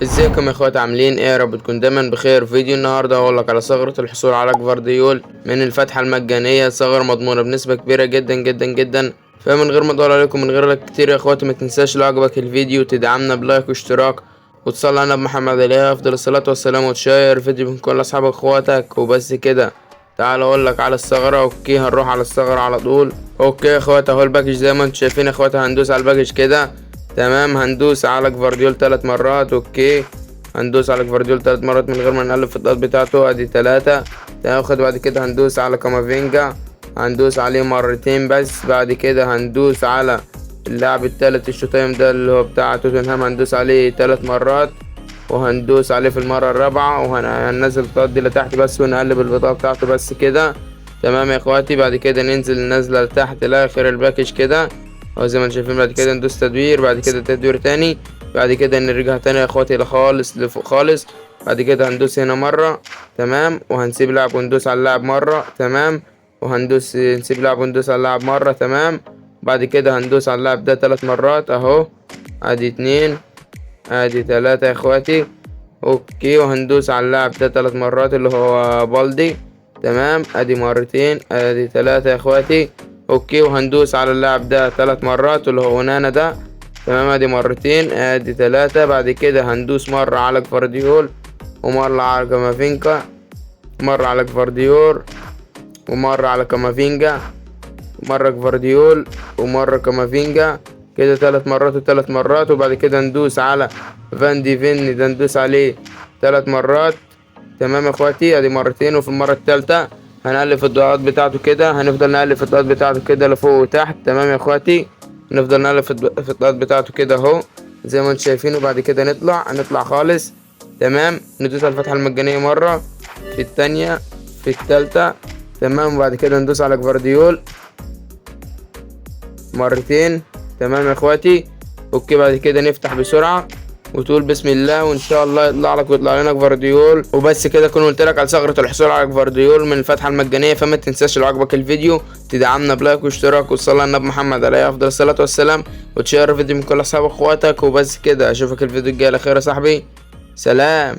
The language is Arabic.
ازيكم يا اخوات، عاملين ايه؟ يا رب تكون دايما بخير. فيديو النهارده هقولك على ثغرة الحصول على جفارديول من الفتحة المجانية. ثغرة مضمونة بنسبة كبيرة جدا جدا جدا. فمن غير ما اطول عليكم من غير كتير يا اخواتي، ما تنساش لو عجبك الفيديو تدعمنا بلايك واشتراك وتصلي على محمد عليه افضل الصلاة والسلام، وتشير الفيديو من كل اصحابك واخواتك. وبس كده، تعال اقولك على الثغرة. اوكي، هنروح على الثغرة على طول. اوكي يا اخوات، اهو الباكج زي ما انتم شايفين يا اخوات. هندوس على الباكج كده. تمام، هندوس على جفارديول 3 مرات. اوكي، هندوس على جفارديول 3 مرات من غير ما نقلب في الضغط بتاعته. ادي 3. تاخد بعد كده هندوس على كامافينجا، هندوس عليه مرتين بس. بعد كده هندوس على اللاعب التالت الشوتايم ده اللي هو بتاع توتنهام، هندوس عليه 3 مرات، وهندوس عليه في المرة الرابعة، وهننزل البطاقات دي لتحت بس، ونقلب البطاقة بتاعته بس كده. تمام يا اخواتي، بعد كده ننزل نازلة لتحت لاخر الباكج كده، اهو زي ما انتم شايفين. بعد كده ندوس تدوير، بعد كده تدوير تاني، بعد كده نرجع تاني يا اخواتي لخالص لفوق خالص. بعد كده هندوس هنا مرة. تمام، وهنسيب لاعب وندوس على اللاعب مرة. تمام، وهندوس نسيب لاعب وندوس على اللاعب مرة. تمام، بعد كده هندوس على اللاعب ده 3 مرات اهو. ادي 2، ادي 3 يا اخواتي. اوكي، وهندوس على اللاعب ده 3 مرات اللي هو بالدي. تمام، ادي مرتين، ادي 3 يا اخواتي. اوكي، وهندوس على اللاعب ده 3 مرات اللي هو نانا ده. تمام، ادي مرتين، ادي 3. بعد كده هندوس مرة على جفارديول، ومرة على كامافينجا، مرة على جفارديول، ومرة على كامافينجا، مرة جفارديول، ومرة كامافينجا. كده 3 مرات و3 مرات. وبعد كده ندوس على فان دي فين ده، ندوس عليه 3 مرات. تمام يا اخواتي، ادي مرتين. وفي المرة التالتة هنقلب في الضغط بتاعته كده، هنفضل نقلب في الضغط بتاعته كده لفوق وتحت. تمام يا اخواتي، نفضل نقلب في الضغط بتاعته كده اهو زي ما انتم شايفين. وبعد كده هنطلع خالص. تمام، ندوس على الفتحة المجانية مرة، في التانية، في التالتة. تمام، وبعد كده ندوس على جفارديول مرتين. تمام يا اخواتي. اوكي، بعد كده نفتح بسرعة وتقول بسم الله، وان شاء الله يطلع لك ويطلع لنا جفارديول. وبس كده اكون قلت لك على ثغرة الحصول على جفارديول من الفتحة المجانية. فما تنساش لو عجبك الفيديو تدعمنا بلايك واشتراك وتصلي على النبي محمد عليه افضل الصلاة والسلام، وتشير الفيديو من كل اصحابك واخواتك. وبس كده، اشوفك الفيديو الجاي على خير يا صاحبي. سلام.